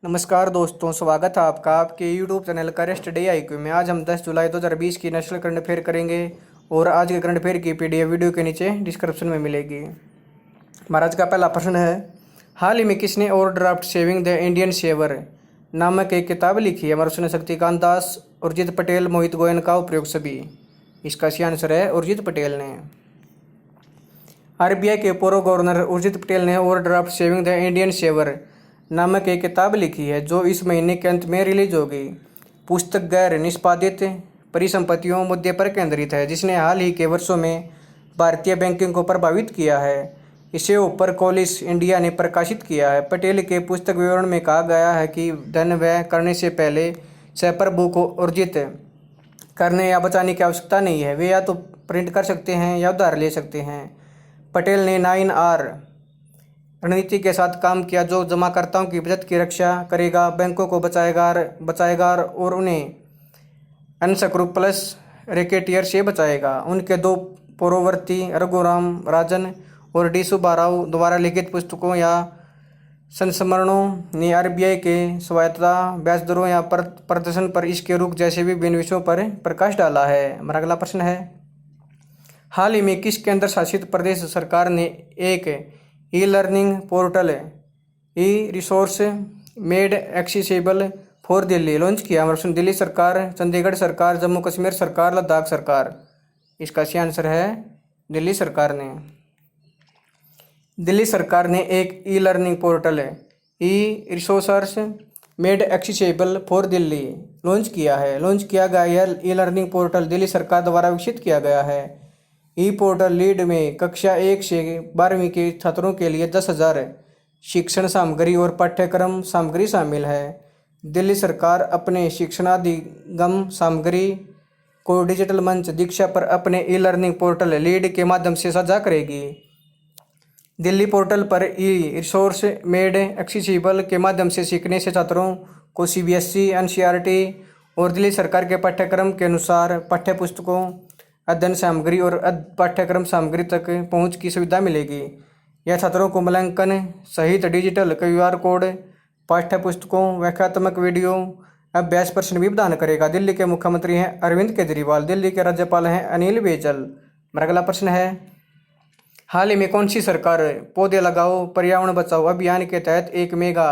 नमस्कार दोस्तों, स्वागत है आपका आपके YouTube channel current study IQ में। आज हम 10 जुलाई 2020 की नेशनल करंट अफेयर करेंगे और आज के करंट अफेयर की पीडीएफ वीडियो के नीचे डिस्क्रिप्शन में मिलेगी। हमारा आज का पहला प्रश्न है, हाल ही में किसने overdraft saving the Indian saver नामक एक किताब लिखी है? हमारा प्रश्न शक्तिकांत दास, उर्जित पटेल, मोहित गोयनका, उपरोक्त सभी। इसका सही आंसर है उर्जित पटेल ने। आरबीआई के पूर्व गवर्नर उर्जित पटेल ने overdraft saving the Indian saver नामक एक किताब लिखी है जो इस महीने के अंत में रिलीज होगी। पुस्तक गैर निष्पादित परिसंपत्तियों मुद्दे पर केंद्रित है जिसने हाल ही के वर्षों में भारतीय बैंकिंग को प्रभावित किया है। इसे ऊपर कॉलिस इंडिया ने प्रकाशित किया है। पटेल के पुस्तक विवरण में कहा गया है कि धन व्यय करने से पहले सहप्रभु को अर्जित करने या बचाने की आवश्यकता नहीं है। वे या तो प्रिंट कर सकते हैं या उधार ले सकते हैं। पटेल ने 9R रणनीति के साथ काम किया जो जमाकर्ताओं की बचत की रक्षा करेगा, बैंकों को बचाएगा और उन्हें अनस्क्रूपल्स रैकेटियर से बचाएगा। उनके दो पूर्ववर्ती रघुराम राजन और डी सुब्बाराव द्वारा लिखित पुस्तकों या संस्मरणों ने आरबीआई के स्वायत्तता, ब्याज दरों या प्रदर्शन पर इसके रुख जैसे विभिन्न विषयों पर प्रकाश डाला है। हमारा अगला प्रश्न है, हाल ही में किस केंद्र शासित प्रदेश सरकार ने एक e learning portal e resource made accessible for Delhi launch किया? हमारा प्रश्न दिल्ली सरकार, चंडीगढ़ सरकार, जम्मू कश्मीर सरकार, लद्दाख सरकार। इसका सही आंसर है दिल्ली सरकार ने। दिल्ली सरकार ने एक e learning portal e resource made accessible for Delhi launch किया गया। यह ई लर्निंग पोर्टल दिल्ली सरकार द्वारा विकसित किया गया है। ई पोर्टल लीड में कक्षा 1 से 12वीं के छात्रों के लिए 10,000 शिक्षण सामग्री और पाठ्यक्रम सामग्री शामिल है। दिल्ली सरकार अपने शिक्षणाधिगम सामग्री को डिजिटल मंच दीक्षा पर अपने ई लर्निंग पोर्टल लीड के माध्यम से साझा करेगी। दिल्ली पोर्टल पर ई रिसोर्स मेड एक्सेसिबल के माध्यम से सीखने से छात्रों को सीबीएसई, एनसीईआरटी और दिल्ली सरकार के पाठ्यक्रम के अनुसार पाठ्यपुस्तकों, अध्ययन सामग्री और पाठ्यक्रम सामग्री तक पहुंच की सुविधा मिलेगी। यह छात्रों को मूल्यांकन सहित डिजिटल QR कोड, पाठ्यपुस्तकों, व्याख्यात्मक वीडियो, अभ्यास प्रश्न भी प्रदान करेगा। दिल्ली के मुख्यमंत्री हैं अरविंद केजरीवाल, दिल्ली के राज्यपाल हैं अनिल बैजल। हमारा अगला प्रश्न है, हाल ही में कौन सी सरकार पौधे लगाओ पर्यावरण बचाओ अभियान के तहत एक मेगा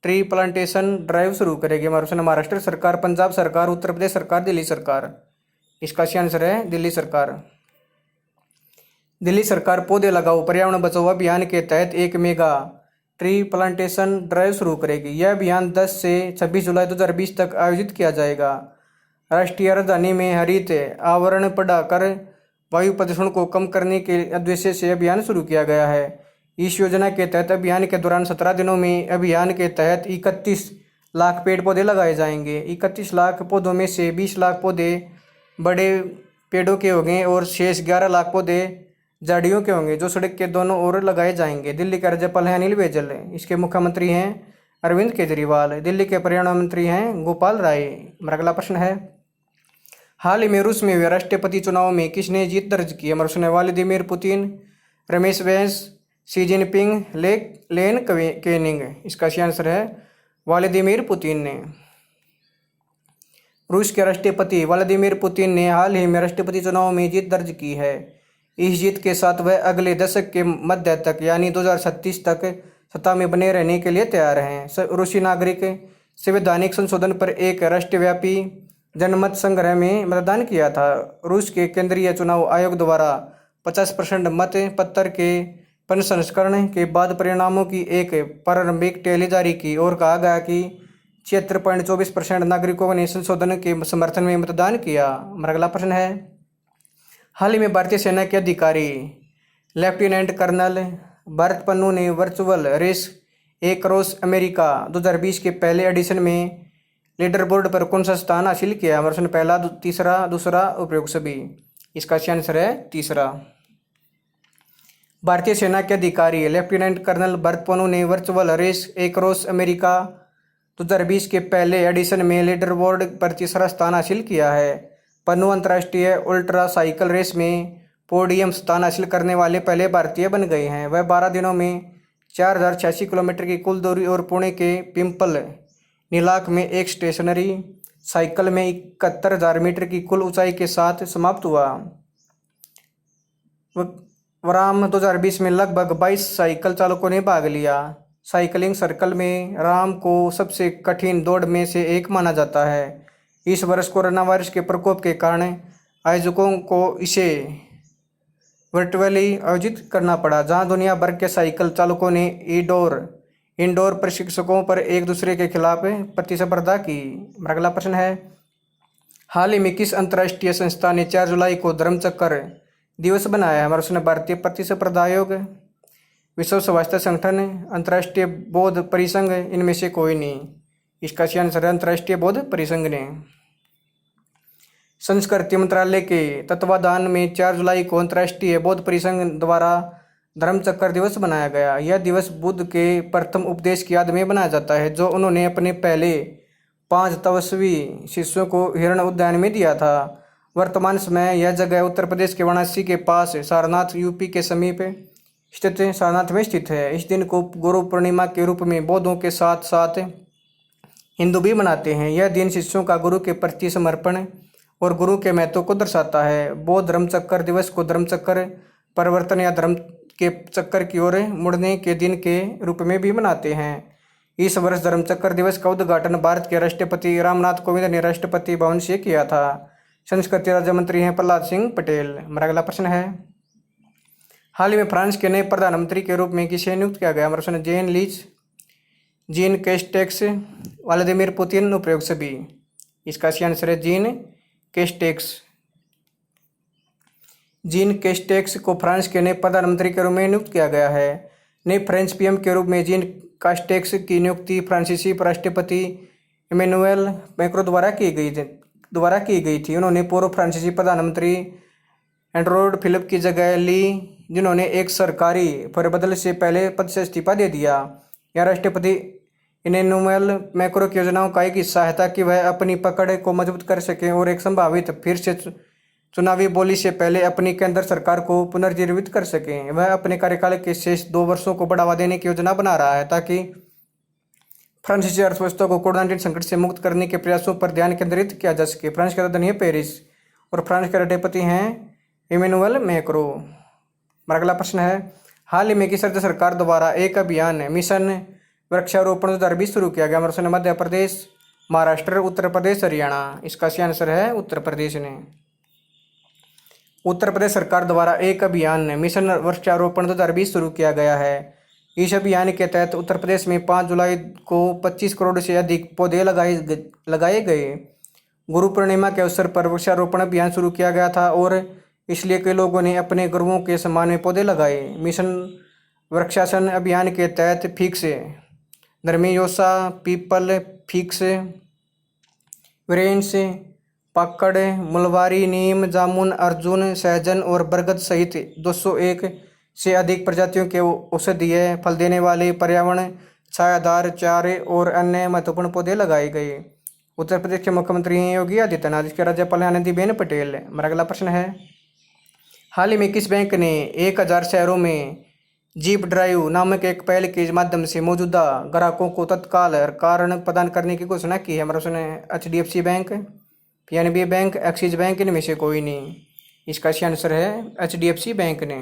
ट्री प्लांटेशन ड्राइव शुरू करेगी? हमारा प्रश्न महाराष्ट्र सरकार, पंजाब सरकार, उत्तर प्रदेश सरकार, दिल्ली सरकार। इसका सही आंसर है दिल्ली सरकार। दिल्ली सरकार पौधे लगाओ पर्यावरण बचाओ अभियान के तहत एक मेगा ट्री प्लांटेशन ड्राइव शुरू करेगी। यह अभियान 10 से 26 जुलाई 2020 तक आयोजित किया जाएगा। राष्ट्रीय राजधानी में हरित आवरण बढ़ाकर वायु प्रदूषण को कम करने के उद्देश्य से अभियान शुरू किया गया है। इस योजना के तहत अभियान के दौरान 17 दिनों में अभियान के तहत 31 लाख पेड़ पौधे लगाए जाएंगे। 31 लाख पौधों में से 20 लाख पौधे बड़े पेड़ों के होंगे और शेष 11 लाख पौधे झाड़ियों के होंगे जो सड़क के दोनों ओर लगाए जाएंगे। दिल्ली के राज्यपाल हैं अनिल बैजल, इसके मुख्यमंत्री हैं अरविंद केजरीवाल, दिल्ली के पर्यावरण मंत्री हैं गोपाल राय। हमारा अगला प्रश्न है, हाल ही में रूस में हुए राष्ट्रपति चुनाव में किसने जीत दर्ज की? हमारा प्रश्न है Vladimir Putin, Ramesh Bais, Xi Jinping, लेन केनिंग। इसका सही आंसर है व्लादिमीर पुतिन ने। रूस के राष्ट्रपति व्लादिमीर पुतिन ने हाल ही में राष्ट्रपति चुनाव में जीत दर्ज की है। इस जीत के साथ वह अगले दशक के मध्य तक यानी 2036 तक सत्ता में बने रहने के लिए तैयार हैं। रूसी नागरिक संवैधानिक संशोधन पर एक राष्ट्रव्यापी जनमत संग्रह में मतदान किया था। रूस के केंद्रीय चुनाव आयोग द्वारा 50% मत पत्र के प्रसंस्करण के बाद परिणामों की एक प्रारंभिक टैली जारी की और कहा गया कि 76.24% नागरिकों ने संशोधन के समर्थन में मतदान किया। हमारा अगला प्रश्न है, हाल ही में भारतीय सेना के अधिकारी लेफ्टिनेंट कर्नल भरत पन्नू ने वर्चुअल रेस एक्रॉस अमेरिका 2020 के पहले एडिशन में लीडर बोर्ड पर कौन सा स्थान हासिल किया? हमारा प्रश्न पहला, तीसरा, दूसरा, उपरोक्त सभी। इसका सही आंसर है तीसरा। भारतीय सेना के अधिकारी लेफ्टिनेंट कर्नल भरत पन्नू ने वर्चुअल रेस एक्रॉस अमेरिका 2020 के पहले एडिशन में लीडर बोर्ड पर तीसरा स्थान हासिल किया है। पन्नू अंतर्राष्ट्रीय उल्ट्रा साइकिल रेस में पोडियम स्थान हासिल करने वाले पहले भारतीय बन गए हैं। वह 12 दिनों में 4086 किलोमीटर की कुल दूरी और पुणे के पिंपल नीलाक में एक स्टेशनरी साइकिल में 71,000 मीटर की कुल ऊंचाई के साथ समाप्त हुआ। वराम 2020 में लगभग 22 साइकिल चालकों ने भाग लिया। साइकिलिंग सर्कल में राम को सबसे कठिन दौड़ में से एक माना जाता है। इस वर्ष कोरोना वायरस के प्रकोप के कारण आयोजकों को इसे वर्चुअली आयोजित करना पड़ा, जहां दुनिया भर के साइकिल चालकों ने इंडोर प्रशिक्षकों पर एक दूसरे के खिलाफ प्रतिस्पर्धा की। अगला प्रश्न है, हाल ही में किस अंतर्राष्ट्रीय संस्था ने 4 जुलाई को धर्मचक्र दिवस बनाया है? हमारा प्रश्न भारतीय प्रतिस्पर्धा आयोग, विश्व स्वास्थ्य संगठन, अंतर्राष्ट्रीय बौद्ध परिसंघ, इनमें से कोई नहीं। इसका सही आंसर है अंतर्राष्ट्रीय बौद्ध परिसंघ ने। संस्कृति मंत्रालय के तत्वाधान में 4 जुलाई को अंतर्राष्ट्रीय बौद्ध परिसंघ द्वारा धर्मचक्र दिवस मनाया गया। यह दिवस बुद्ध के प्रथम उपदेश की याद में मनाया जाता है, जो उन्होंने अपने पहले 5 तपस्वी शिष्यों को हिरण उद्यान में दिया था। वर्तमान समय यह जगह उत्तर प्रदेश के वाराणसी के पास सारनाथ यूपी के समीप स्थित सारनाथ में स्थित है। इस दिन को गुरु पूर्णिमा के रूप में बौद्धों के साथ साथ हिंदू भी मनाते हैं। यह दिन शिष्यों का गुरु के प्रति समर्पण और गुरु के महत्व को दर्शाता है। बौद्ध धर्मचक्र दिवस को धर्मचक्र परिवर्तन या धर्म के चक्कर की ओर मुड़ने के दिन के रूप में भी मनाते हैं। इस वर्ष धर्मचक्र दिवस का उद्घाटन भारत के राष्ट्रपति रामनाथ कोविंद ने राष्ट्रपति भवन से किया था। संस्कृति राज्य मंत्री हैं प्रहलाद सिंह पटेल। हमारा अगला प्रश्न है, हाल ही में फ्रांस के नए प्रधानमंत्री के रूप में किसे नियुक्त किया गया? हमारा प्रश्न Jane Leach, Jean Castex, Vladimir Putin, उपयोग सभी। इसका सही आंसर है जीन कैस्टेक्स। जीन कैस्टेक्स को फ्रांस के नए प्रधानमंत्री के रूप में नियुक्त किया गया है। नए फ्रेंच पीएम के रूप में जीन कैस्टेक्स की नियुक्ति फ्रांसीसी राष्ट्रपति इमैनुएल मैक्रों द्वारा की गई थी। उन्होंने पूर्व फ्रांसीसी प्रधानमंत्री एडोर्ड फिलिप की जगह ली, जिन्होंने एक सरकारी फेरबदल से पहले पद से इस्तीफा दे दिया। यह राष्ट्रपति इमैनुएल मैक्रों की योजनाओं का एक हिस्सा है, ताकि वह अपनी पकड़ को मजबूत कर सकें और एक संभावित फिर से चुनावी बोली से पहले अपनी केंद्र सरकार को पुनर्जीवित कर सकें। वह अपने कार्यकाल के शेष 2 वर्षों को बढ़ावा देने की योजना बना रहा है, ताकि फ्रांसीसी अर्थव्यवस्था को कोविड-19 संकट से मुक्त करने के प्रयासों पर ध्यान केंद्रित किया जा सके। फ्रांस की राजधानी है पेरिस और फ्रांस के राष्ट्रपति हैं इमैनुएल मैक्रों। हमारा अगला प्रश्न है, हाल ही में किस राज्य सरकार द्वारा एक अभियान मिशन वृक्षारोपण 2020 शुरू किया गया? हमारा प्रश्न मध्य प्रदेश, महाराष्ट्र, उत्तर प्रदेश, हरियाणा। इसका सही आंसर है उत्तर प्रदेश ने। उत्तर प्रदेश सरकार द्वारा एक अभियान मिशन वृक्षारोपण 2020 शुरू किया गया है। इस अभियान के तहत उत्तर प्रदेश में 5 जुलाई को 25 करोड़ से अधिक पौधे लगाए गए। गुरु पूर्णिमा के अवसर पर वृक्षारोपण अभियान शुरू किया गया था और इसलिए कई लोगों ने अपने घरों के सम्मान में पौधे लगाए। मिशन वृक्षासन अभियान के तहत फिक्स, धर्मियोसा, पीपल, फिक्स, विरेंस, पकड़, मुलवारी, नीम, जामुन, अर्जुन, सहजन और बरगद सहित 201 से अधिक प्रजातियों के औषधीय फल देने वाले पर्यावरण छायादार चारे और अन्य महत्वपूर्ण पौधे लगाए गए। उत्तर प्रदेश के मुख्यमंत्री हैं योगी आदित्यनाथ, इसके राज्यपाल आनंदीबेन पटेल। हमारा अगला प्रश्न है, हाल ही में किस बैंक ने 1000 शहरों में जीप ड्राइव नामक एक पहल के माध्यम से मौजूदा ग्राहकों को तत्काल कारण प्रदान करने की घोषणा की है? हमारा प्रश्न है HDFC bank, PNB bank, axis bank, इनमें से कोई नहीं। इसका सही आंसर है HDFC बैंक ने।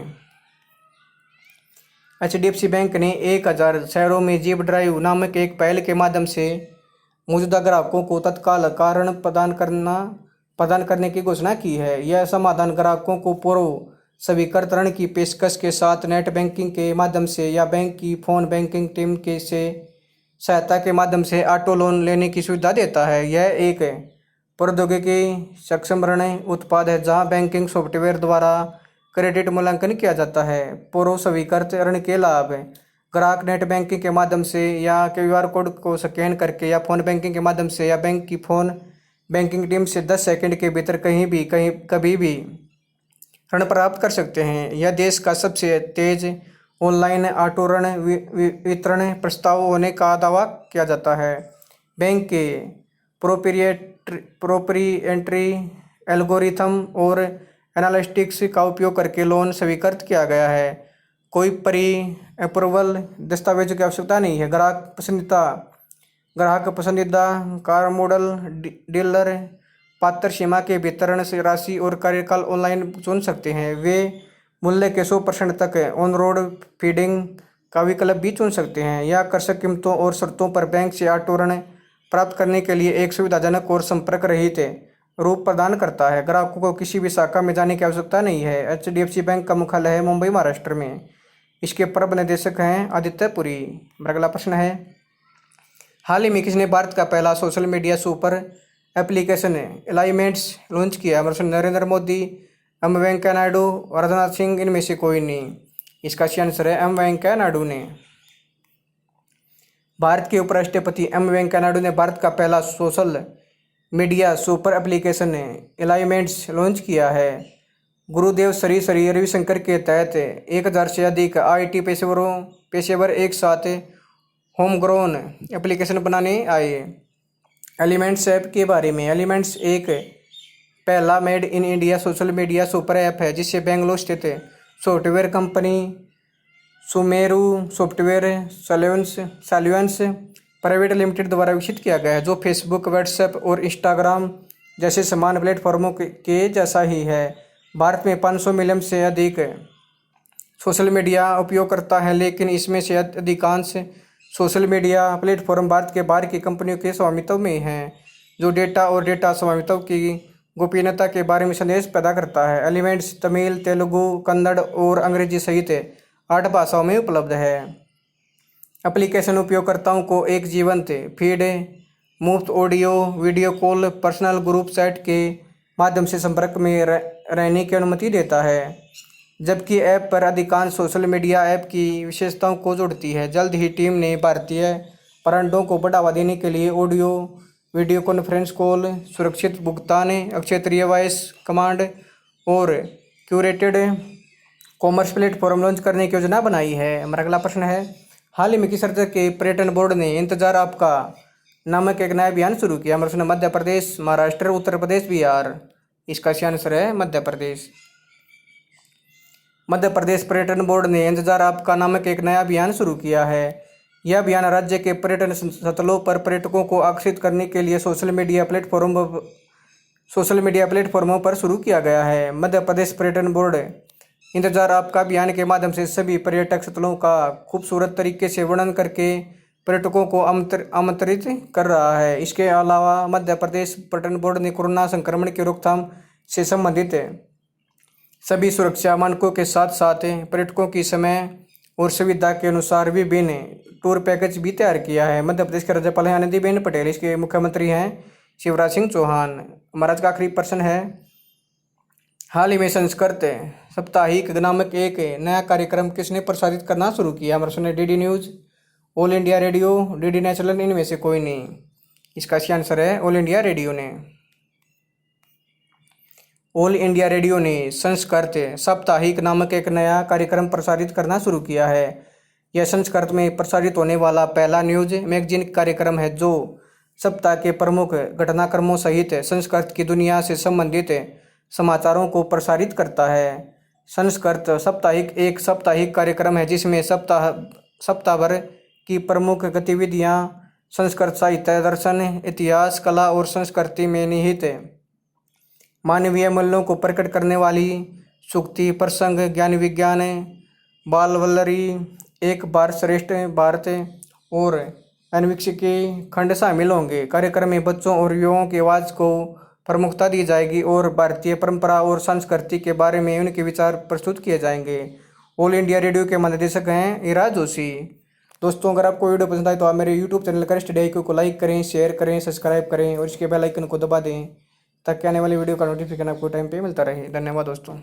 HDFC बैंक ने 1000 शहरों में जीप ड्राइव नामक एक पहल के माध्यम से मौजूदा ग्राहकों को तत्काल कारण प्रदान करने की घोषणा की है। यह समाधान ग्राहकों को पूर्व स्वीकृत ऋण की पेशकश के साथ नेट बैंकिंग के माध्यम से या बैंक की फोन बैंकिंग टीम के से सहायता के माध्यम से ऑटो लोन लेने की सुविधा देता है। यह एक प्रौद्योगिकी सक्षम ऋण उत्पाद है, जहां बैंकिंग सॉफ्टवेयर द्वारा क्रेडिट मूल्यांकन किया जाता है। पूर्व स्वीकृत ऋण के लाभ, ग्राहक नेट बैंकिंग के माध्यम से या QR कोड को स्कैन करके या फोन बैंकिंग के माध्यम से या बैंक की फोन बैंकिंग टीम से 10 सेकंड के भीतर कभी भी ऋण प्राप्त कर सकते हैं। यह देश का सबसे तेज ऑनलाइन ऑटो ऋण वितरण प्रस्ताव होने का दावा किया जाता है। बैंक के प्रोप्रिएटरी एल्गोरिथम और एनालिटिक्स का उपयोग करके लोन स्वीकृत किया गया है। कोई प्री अप्रूवल दस्तावेजों की आवश्यकता नहीं है। ग्राहक पसंदीदा कार मॉडल, डीलर पात्र सीमा के वितरण से राशि और कार्यकाल ऑनलाइन चुन सकते हैं। वे मूल्य के 100% तक ऑन रोड फीडिंग का विकल्प भी चुन सकते हैं या आकर्षक कीमतों और शर्तों पर बैंक से ऑटो ऋण प्राप्त करने के लिए एक सुविधाजनक और संपर्क रहित रूप प्रदान करता है। ग्राहकों को किसी भी शाखा में जाने की आवश्यकता नहीं है। HDFC बैंक का मुख्यालय है मुंबई, महाराष्ट्र में। इसके प्रबंध निदेशक हैं आदित्य पुरी। अगला प्रश्न है, हाल ही में किसने भारत का पहला social media super application Elyments launch किया? नरेंद्र मोदी, एम वेंकैया नायडू, राजनाथ सिंह, इनमें से कोई नहीं। इसका सही आंसर है एम वेंकैया नायडू ने। भारत के उपराष्ट्रपति एम वेंकैया नायडू ने भारत का पहला social media super application Elyments launch किया है। गुरुदेव श्री श्री रविशंकर के तहत 1000 से अधिक IT पेशेवर एक साथ होम ग्रोन एप्लीकेशन बनाने आए। एलिमेंट्स ऐप के बारे में, एलिमेंट्स एक पहला made in India social media super app है जिसे बेंगलुरु स्थित software company Sumeru software solutions private limited द्वारा विकसित किया गया है, जो फेसबुक, व्हाट्सएप और इंस्टाग्राम जैसे समान प्लेटफॉर्मों के जैसा ही है। भारत में 500 मिलियन से अधिक सोशल मीडिया उपयोगकर्ता हैं, लेकिन इसमें से अधिकांश सोशल मीडिया प्लेटफॉर्म भारत के बाहर की कंपनियों के स्वामित्व में हैं, जो डेटा और डेटा स्वामित्व की गोपनीयता के बारे में संदेश पैदा करता है। एलिमेंट्स तमिल, तेलुगु, कन्नड़ और अंग्रेजी सहित 8 भाषाओं में उपलब्ध है। एप्लीकेशन उपयोगकर्ताओं को एक जीवंत फीड, मुफ्त audio video call, personal group chat के माध्यम से संपर्क में रहने की अनुमति देता है, जबकि ऐप पर अधिकांश सोशल मीडिया ऐप की विशेषताओं को जोड़ती है। जल्द ही टीम ने भारतीय ब्रांडों को बढ़ावा देने के लिए ऑडियो वीडियो कॉन्फ्रेंस कॉल, सुरक्षित भुगतान, क्षेत्रीय वॉइस कमांड और क्यूरेटेड कॉमर्स प्लेटफॉर्म लॉन्च करने की योजना बनाई है। हमारा अगला प्रश्न है, हाल ही में किस राज्य के पर्यटन बोर्ड ने इंतजार आपका नामक एक नया अभियान शुरू किया? मध्य प्रदेश, महाराष्ट्र, उत्तर प्रदेश, बिहार। इसका सही आंसर है मध्य प्रदेश। मध्य प्रदेश पर्यटन बोर्ड ने इंतजार आपका नामक एक नया अभियान शुरू किया है। यह अभियान राज्य के पर्यटन स्थलों पर पर्यटकों को आकर्षित करने के लिए सोशल मीडिया प्लेटफॉर्मों पर शुरू किया गया है। मध्य प्रदेश पर्यटन बोर्ड इंतजार आपका अभियान के माध्यम से सभी पर्यटक स्थलों का खूबसूरत तरीके से वर्णन करके पर्यटकों को आमंत्रित कर रहा है। इसके अलावा मध्य प्रदेश पर्यटन बोर्ड ने कोरोना संक्रमण की रोकथाम से संबंधित सभी सुरक्षा मानकों के साथ साथ पर्यटकों की समय और सुविधा के अनुसार विभिन्न टूर पैकेज भी तैयार किया है। मध्य प्रदेश के राज्यपाल हैं आनंदीबेन पटेल, इसके मुख्यमंत्री हैं शिवराज सिंह चौहान। हमारा आज का आखिरी प्रश्न है, हाल ही में संस्कृत साप्ताहिक नामक एक नया कार्यक्रम किसने प्रसारित करना शुरू किया? हमारा DD news, all India radio, DD national, इनमें से कोई नहीं। इसका सही आंसर है ऑल इंडिया रेडियो ने। ऑल इंडिया रेडियो ने संस्कृत साप्ताहिक नामक एक नया कार्यक्रम प्रसारित करना शुरू किया है। यह संस्कृत में प्रसारित होने वाला पहला न्यूज मैगजीन कार्यक्रम है जो सप्ताह के प्रमुख घटनाक्रमों सहित संस्कृत की दुनिया से संबंधित समाचारों को प्रसारित करता है। संस्कृत साप्ताहिक एक साप्ताहिक कार्यक्रम है जिसमें सप्ताह भर की प्रमुख गतिविधियां संस्कृत साहित्य, दर्शन, इतिहास, कला और संस्कृति में निहित मानवीय मूल्यों को प्रकट करने वाली सूक्ति, प्रसंग, ज्ञान विज्ञान, बालवल्लरी, एक बार श्रेष्ठ भारत और अन्वीक्षिकी खंड शामिल होंगे। कार्यक्रम में बच्चों और युवाओं की आवाज़ को प्रमुखता दी जाएगी और भारतीय परंपरा और संस्कृति के बारे में उनके विचार प्रस्तुत किए जाएंगे। ऑल इंडिया रेडियो के महानिदेशक हैं ईरा जोशी। दोस्तों, अगर आपको वीडियो पसंद आए तो आप मेरे यूट्यूब चैनल करें स्टडी IQ को लाइक करें, शेयर करें, सब्सक्राइब करें और इसके बेल आइकन को दबा दें ताकि आने वाली वीडियो का नोटिफिकेशन आपको टाइम पे मिलता रहे। धन्यवाद दोस्तों।